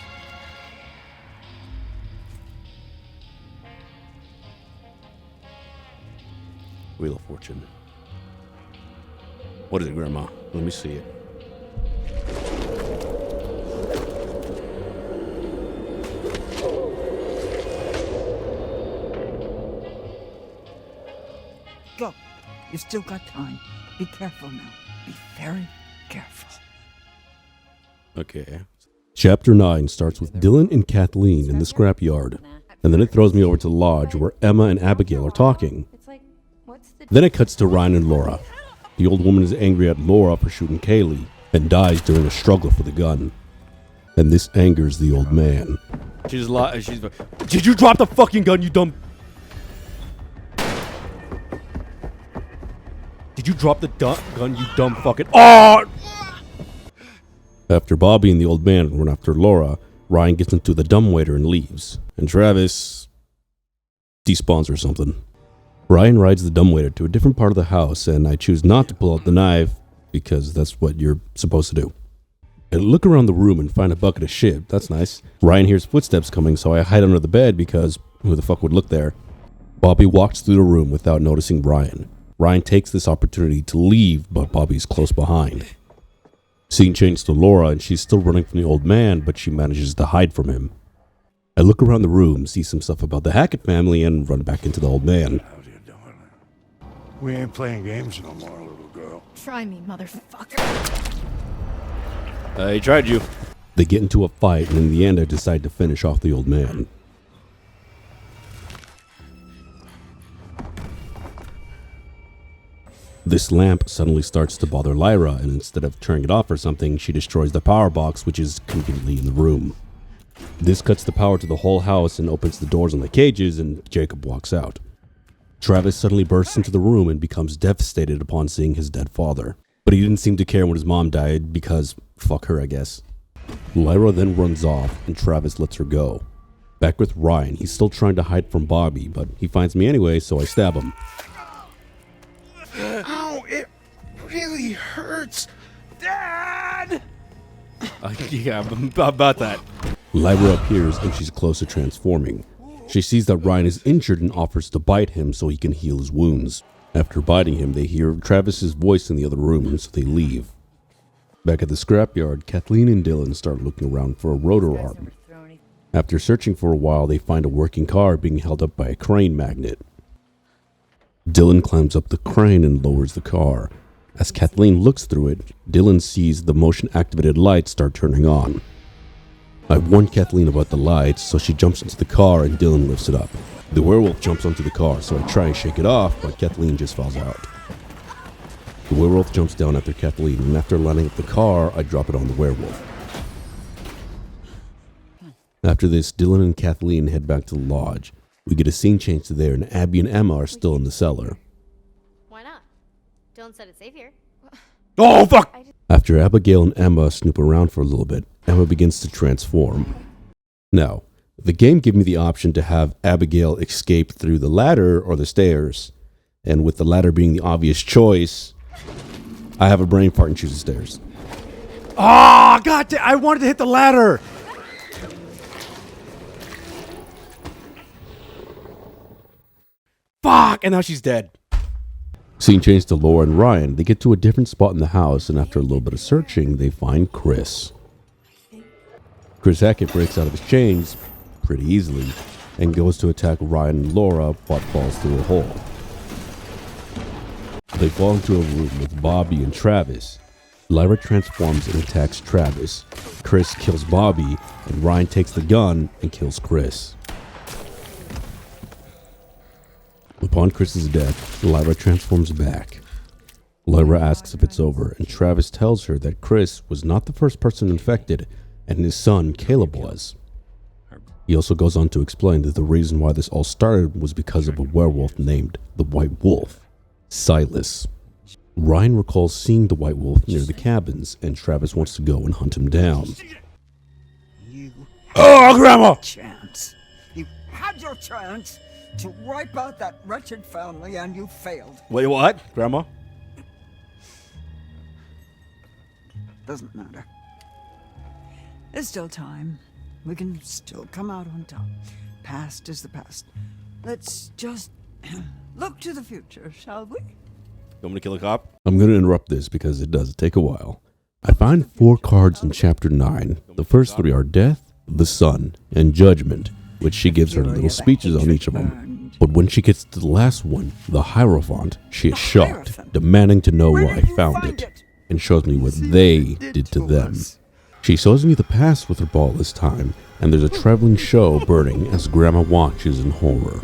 Wheel of Fortune. What is it, Grandma? Let me see it. Go. You've still got time. Be careful now. Be very careful. Okay. Chapter 9 starts with Dylan and Kathleen in the scrapyard. And then it throws me over to the lodge where Emma and Abigail are talking. Then it cuts to Ryan and Laura. The old woman is angry at Laura for shooting Kaylee and dies during a struggle for the gun. And this angers the old man. She's did you drop the fucking gun, you dumb... Did you drop the gun, you dumb fucking... Oh! After Bobby and the old man run after Laura, Ryan gets into the dumbwaiter and leaves. And Travis despawns or something. Ryan rides the dumbwaiter to a different part of the house, and I choose not to pull out the knife because that's what you're supposed to do. I look around the room and find a bucket of shit. That's nice. Ryan hears footsteps coming, so I hide under the bed because who the fuck would look there? Bobby walks through the room without noticing Ryan. Ryan takes this opportunity to leave, but Bobby's close behind. Scene changes to Laura, and she's still running from the old man, but she manages to hide from him. I look around the room, see some stuff about the Hackett family, and run back into the old man. We ain't playing games no more, little girl. Try me, motherfucker. I tried you. They get into a fight, and in the end, I decide to finish off the old man. This lamp suddenly starts to bother Lyra, and instead of turning it off or something, she destroys the power box, which is conveniently in the room. This cuts the power to the whole house and opens the doors on the cages, and Jacob walks out. Travis suddenly bursts into the room and becomes devastated upon seeing his dead father. But he didn't seem to care when his mom died because, fuck her, I guess. Lyra then runs off, and Travis lets her go. Back with Ryan, he's still trying to hide from Bobby, but he finds me anyway, so I stab him. Ow, it really hurts. Dad! Yeah, about that. Lyra appears and she's close to transforming. She sees that Ryan is injured and offers to bite him so he can heal his wounds. After biting him, they hear Travis's voice in the other room, so they leave. Back at the scrapyard, Kathleen and Dylan start looking around for a rotor arm. After searching for a while, they find a working car being held up by a crane magnet. Dylan climbs up the crane and lowers the car. As Kathleen looks through it, Dylan sees the motion-activated lights start turning on. I warned Kathleen about the lights, so she jumps into the car and Dylan lifts it up. The werewolf jumps onto the car, so I try and shake it off, but Kathleen just falls out. The werewolf jumps down after Kathleen, and after lining up the car, I drop it on the werewolf. After this, Dylan and Kathleen head back to the lodge. We get a scene change to there, and Abby and Emma are still in the cellar. Why not? Dylan said it's safe here. Oh, fuck! After Abigail and Emma snoop around for a little bit, Emma begins to transform. Now, the game gave me the option to have Abigail escape through the ladder or the stairs, and with the ladder being the obvious choice, I have a brain fart and choose the stairs. Oh, God damn, I wanted to hit the ladder. Fuck, and now she's dead. Scene change to Laura and Ryan. They get to a different spot in the house, and after a little bit of searching, they find Chris. Chris Hackett breaks out of his chains pretty easily and goes to attack Ryan and Laura, but falls through a hole. They fall into a room with Bobby and Travis. Lyra transforms and attacks Travis. Chris kills Bobby, and Ryan takes the gun and kills Chris. Upon Chris's death, Lyra transforms back. Lyra asks if it's over, and Travis tells her that Chris was not the first person infected, and his son, Caleb, was. He also goes on to explain that the reason why this all started was because of a werewolf named the White Wolf, Silas. Ryan recalls seeing the White Wolf near the cabins, and Travis wants to go and hunt him down. Oh, Grandma! You had your chance to wipe out that wretched family, and you failed. Wait, what? Grandma? Doesn't matter. There's still time. We can still come out on top. Past is the past. Let's just look to the future, shall we? You want me to kill a cop? I'm going to interrupt this because it does take a while. I find 4 cards in Chapter 9. The first 3 are Death, the Sun, and Judgment, which she gives her little speeches on each of them. But when she gets to the last one, the Hierophant, she is shocked, demanding to know why I found it, and shows me what they did to them. She shows me the past with her ball this time, and there's a traveling show burning as Grandma watches in horror.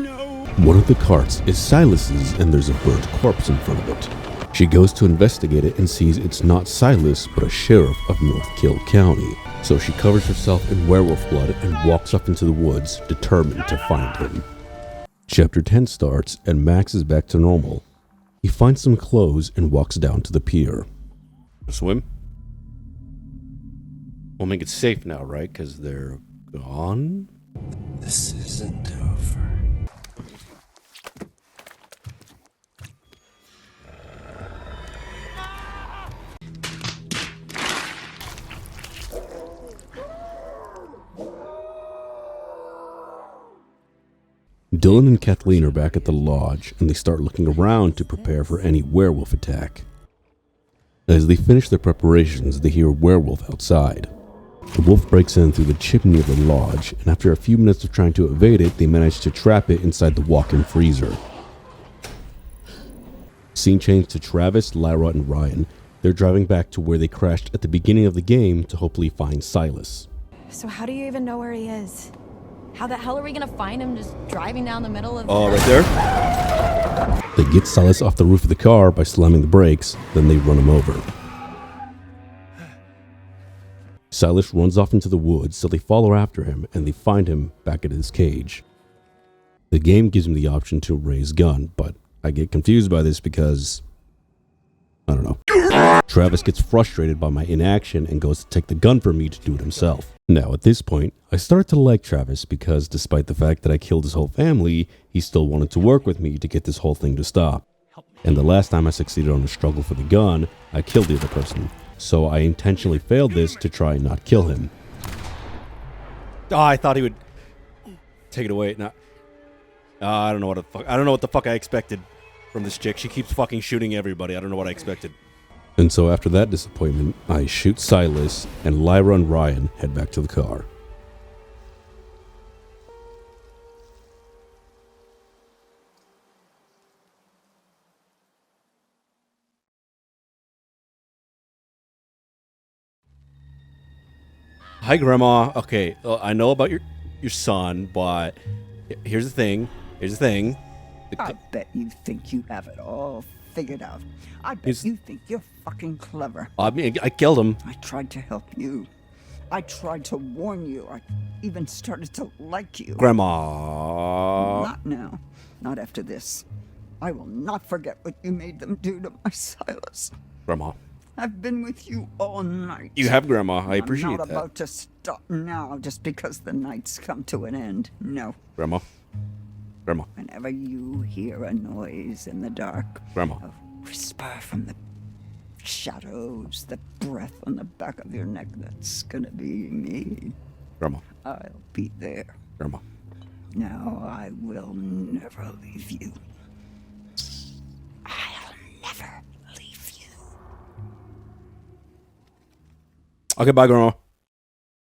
One of the carts is Silas's, and there's a burnt corpse in front of it. She goes to investigate it and sees it's not Silas, but a sheriff of North Kill County. So she covers herself in werewolf blood and walks off into the woods, determined to find him. Chapter 10 starts, and Max is back to normal. He finds some clothes and walks down to the pier. Swim? We'll make it safe now, right? Because they're gone? This isn't over. Dylan and Kathleen are back at the lodge, and they start looking around to prepare for any werewolf attack. As they finish their preparations, they hear a werewolf outside. The wolf breaks in through the chimney of the lodge, and after a few minutes of trying to evade it, they manage to trap it inside the walk-in freezer. Scene change to Travis, Lyra, and Ryan. They're driving back to where they crashed at the beginning of the game to hopefully find Silas. So how do you even know where he is? How the hell are we gonna find him just driving down the middle of Oh, right there? They get Silas off the roof of the car by slamming the brakes, then they run him over. Silas runs off into the woods, so they follow after him, and they find him back at his cage. The game gives him the option to raise gun, but I get confused by this because I don't know. Travis gets frustrated by my inaction and goes to take the gun from me to do it himself. Now, at this point, I start to like Travis because despite the fact that I killed his whole family, he still wanted to work with me to get this whole thing to stop. And the last time I succeeded on a struggle for the gun, I killed the other person. So I intentionally failed this to try and not kill him. Oh, I thought he would take it away. No. I don't know what the fuck I expected from this chick. She keeps fucking shooting everybody. I don't know what I expected. And so after that disappointment, I shoot Silas, and Lyra and Ryan head back to the car. Hi, Grandma. Okay, I know about your son, but here's the thing. I bet you think you have it all figured out. I bet you think you're fucking clever. I mean, I killed him. I tried to help you. I tried to warn you. I even started to like you. Grandma. Not now. Not after this. I will not forget what you made them do to my Silas. Grandma. I've been with you all night. You have, Grandma. I appreciate that. I'm not about to stop now just because the night's come to an end. No. Grandma. Grandma. Whenever you hear a noise in the dark, Grandma. a whisper from the shadows, the breath on the back of your neck, that's gonna be me. Grandma. I'll be there. Grandma. Now I will never leave you. I'll never leave you. Okay, bye, Grandma.